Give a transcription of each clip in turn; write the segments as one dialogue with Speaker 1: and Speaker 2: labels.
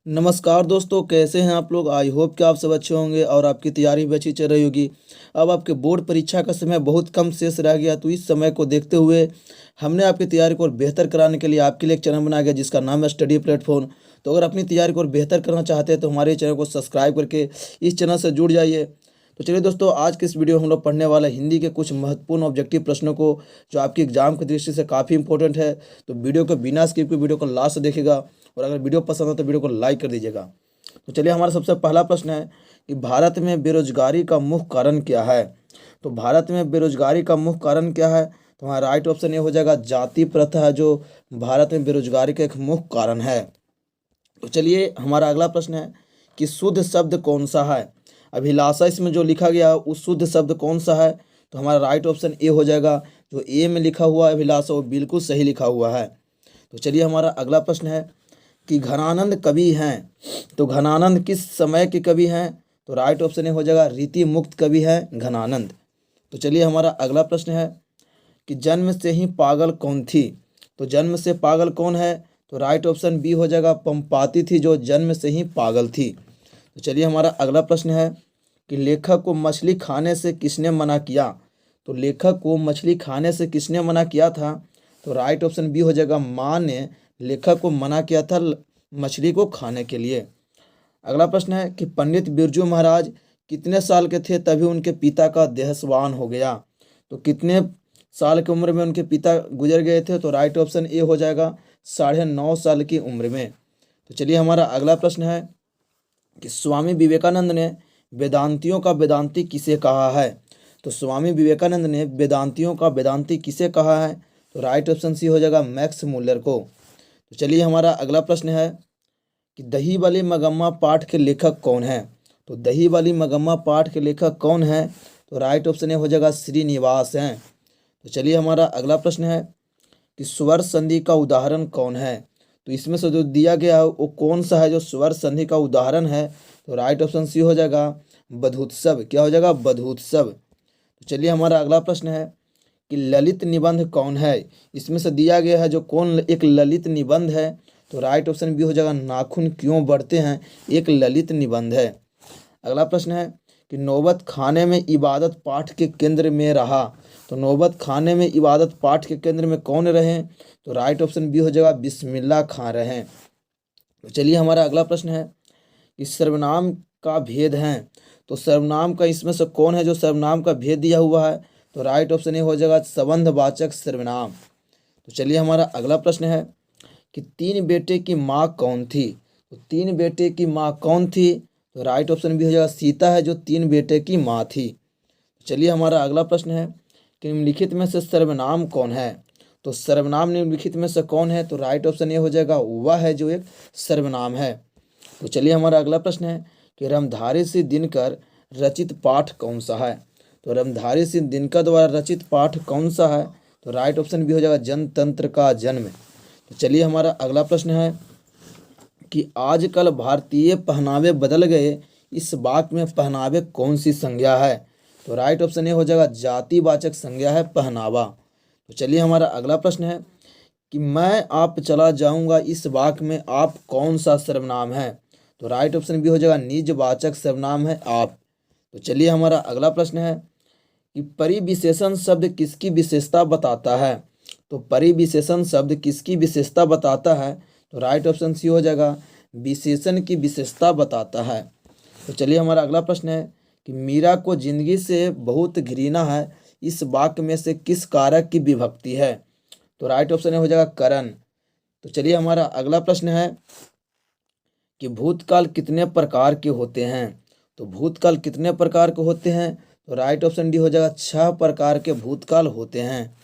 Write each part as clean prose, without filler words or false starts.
Speaker 1: नमस्कार दोस्तों, कैसे हैं आप लोग। आई होप कि आप सब अच्छे होंगे और आपकी तैयारी भी अच्छी चल रही होगी। अब आपके बोर्ड परीक्षा का समय बहुत कम शेष रह गया, तो इस समय को देखते हुए हमने आपकी तैयारी को और बेहतर कराने के लिए आपके लिए एक चैनल बनाया गया जिसका नाम है स्टडी प्लेटफॉर्म। तो अगर अपनी तैयारी को और बेहतर करना चाहते हैं तो हमारे चैनल को सब्सक्राइब करके इस चैनल से जुड़ जाइए। तो चलिए दोस्तों, आज के इस वीडियो में हम लोग पढ़ने वाले हिंदी के कुछ महत्वपूर्ण ऑब्जेक्टिव प्रश्नों को, जो आपकी एग्जाम की दृष्टि से काफ़ी इंपॉर्टेंट है। तो वीडियो को बिना स्किप के वीडियो को लास्ट देखेगा, और अगर वीडियो पसंद हो तो वीडियो को लाइक कर दीजिएगा। तो चलिए, हमारा सबसे पहला प्रश्न है कि भारत में बेरोजगारी का मुख्य कारण क्या है। तो भारत में बेरोजगारी का मुख्य कारण क्या है, तो हमारा राइट ऑप्शन ये हो जाएगा जाति प्रथा है, जो भारत में बेरोजगारी का एक मुख्य कारण है। तो चलिए, हमारा अगला प्रश्न है कि शुद्ध शब्द कौन सा है। अभिलाषा इसमें जो लिखा गया है उस शुद्ध शब्द कौन सा है, तो हमारा राइट ऑप्शन ए हो जाएगा। जो ए में लिखा हुआ है अभिलाषा, वो बिल्कुल सही लिखा हुआ है। तो चलिए, हमारा अगला प्रश्न है कि घनानंद कवि हैं। तो घनानंद किस समय के कवि हैं, तो राइट ऑप्शन ए हो जाएगा रीति मुक्त कवि है घनानंद। तो चलिए, हमारा अगला प्रश्न है कि जन्म से ही पागल कौन थी। तो जन्म से पागल कौन है, तो राइट ऑप्शन बी हो जाएगा पंपाती थी, जो जन्म से ही पागल थी। तो चलिए, हमारा अगला प्रश्न है कि लेखक को मछली खाने से किसने मना किया। तो लेखक को मछली खाने से किसने मना किया था, तो राइट ऑप्शन बी हो जाएगा माँ ने लेखक को मना किया था मछली को खाने के लिए। अगला प्रश्न है कि पंडित बिरजू महाराज कितने साल के थे तभी उनके पिता का देहांत हो गया। तो कितने साल की उम्र में उनके पिता गुजर गए थे, तो राइट ऑप्शन ए हो जाएगा 9.5 साल की उम्र में। तो चलिए, हमारा अगला प्रश्न है कि स्वामी विवेकानंद ने वेदांतियों का वेदांती किसे कहा है। तो स्वामी विवेकानंद ने वेदांतियों का वेदांती किसे कहा है, तो राइट ऑप्शन सी हो जाएगा मैक्स मुल्लर को। तो चलिए, हमारा अगला प्रश्न है कि दही वाली मगम्मा पाठ के लेखक कौन है। तो दही वाली मगम्मा पाठ के लेखक कौन है, तो राइट ऑप्शन ए हो जाएगा श्रीनिवास हैं। तो चलिए, हमारा अगला प्रश्न है कि स्वर संधि का उदाहरण कौन है। तो इसमें से जो दिया गया है वो कौन सा है जो स्वर संधि का उदाहरण है, तो राइट ऑप्शन सी हो जाएगा बधूत्सव। क्या हो जाएगा, बधूत्सव। तो चलिए, हमारा अगला प्रश्न है कि ललित निबंध कौन है। इसमें से दिया गया है जो कौन एक ललित निबंध है, तो राइट ऑप्शन बी हो जाएगा नाखून क्यों बढ़ते हैं, एक ललित निबंध है। अगला प्रश्न है कि नौबत खाने में इबादत पाठ के केंद्र में रहा। तो नौबत खाने में इबादत पाठ के केंद्र में कौन रहे, तो राइट ऑप्शन बी हो जाएगा बिस्मिल्लाह खां रहे। तो चलिए, हमारा अगला प्रश्न है कि सर्वनाम का भेद है। तो सर्वनाम का इसमें से कौन है जो सर्वनाम का भेद दिया हुआ है, तो राइट ऑप्शन ए हो जाएगा संबंधवाचक सर्वनाम। तो चलिए, हमारा अगला प्रश्न है कि तीन बेटे की माँ कौन थी। तो तीन बेटे की माँ कौन थी, तो राइट ऑप्शन भी हो जाएगा सीता है, जो तीन बेटे की माँ थी। चलिए, हमारा अगला प्रश्न है कि निम्नलिखित में से सर्वनाम कौन है। तो सर्वनाम निम्नलिखित में से कौन है, तो राइट ऑप्शन ये हो जाएगा वह है जो एक सर्वनाम है। तो चलिए, हमारा अगला प्रश्न है कि रमधारी सिंह दिनकर रचित पाठ कौन सा है। तो रमधारी सिंह दिनकर द्वारा रचित पाठ कौन सा है, तो राइट ऑप्शन भी हो जाएगा जनतंत्र का जन्म। तो चलिए, हमारा अगला प्रश्न है कि आजकल भारतीय पहनावे बदल गए, इस वाक्य में पहनावे कौन सी संज्ञा है, तो राइट ऑप्शन ये हो जाएगा जातिवाचक संज्ञा है पहनावा। तो चलिए, हमारा अगला प्रश्न है कि मैं आप चला जाऊंगा, इस वाक्य में आप कौन सा सर्वनाम है, तो राइट ऑप्शन भी हो जाएगा निजवाचक सर्वनाम है आप। तो चलिए, हमारा अगला प्रश्न है कि परिविशेषण शब्द किसकी विशेषता बताता है। तो परिविशेषण शब्द किसकी विशेषता बताता है, तो राइट ऑप्शन सी हो जाएगा विशेषण की विशेषता बताता है। तो चलिए, हमारा अगला प्रश्न है कि मीरा को जिंदगी से बहुत घृणा है, इस वाक्य में से किस कारक की विभक्ति है, तो राइट ऑप्शन हो जाएगा करण। तो चलिए, हमारा अगला प्रश्न है कि भूतकाल कितने प्रकार के होते हैं। तो भूतकाल कितने प्रकार के होते हैं, तो राइट ऑप्शन डी हो जाएगा 6 प्रकार के भूतकाल होते हैं।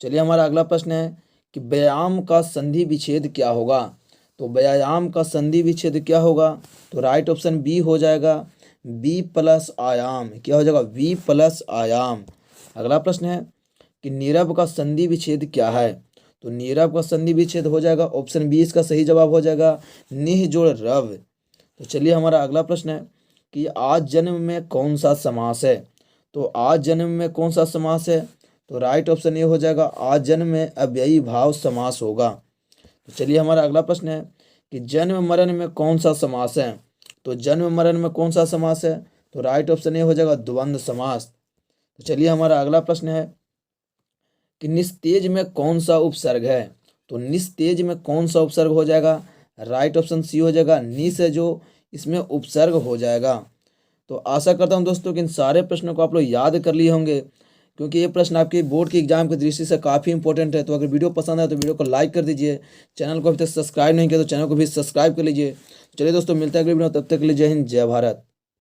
Speaker 1: चलिए, हमारा अगला प्रश्न है कि व्यायाम का संधि विच्छेद क्या होगा। तो व्यायाम का संधि विच्छेद क्या होगा, तो राइट ऑप्शन बी हो जाएगा बी प्लस आयाम। क्या हो जाएगा, वी प्लस आयाम। अगला प्रश्न है कि नीरव का संधि विच्छेद क्या है। तो नीरव का संधि विच्छेद हो जाएगा ऑप्शन बी, इसका सही जवाब हो जाएगा निह जोड़ रव। तो चलिए, हमारा अगला प्रश्न है कि आज जन्म में कौन सा समास है। तो आज जन्म में कौन सा समास है, तो राइट ऑप्शन ए हो जाएगा आज जन्म में अव्ययी भाव समास होगा। तो चलिए, हमारा अगला प्रश्न है कि जन्म मरण में कौन सा समास है। तो जन्म मरण में कौन सा समास है, तो राइट ऑप्शन ए हो जाएगा द्वंद्व समास। तो चलिए हमारा अगला प्रश्न है कि निस्तेज में कौन सा उपसर्ग है। तो निस्तेज में कौन सा उपसर्ग हो जाएगा, राइट ऑप्शन सी हो जाएगा निस है जो इसमें उपसर्ग हो जाएगा। तो आशा करता हूं दोस्तों कि इन सारे प्रश्नों को आप लोग याद कर लिए होंगे, क्योंकि ये प्रश्न आपके बोर्ड के एग्जाम की दृष्टि से काफ़ी इंपॉर्टेंट है। तो अगर वीडियो पसंद है तो वीडियो को लाइक कर दीजिए, चैनल को अभी तक सब्सक्राइब नहीं किया तो चैनल को भी सब्सक्राइब कर लीजिए। चलिए दोस्तों, मिलता है अगली वीडियो, तब तक के लिए जय हिंद जय भारत।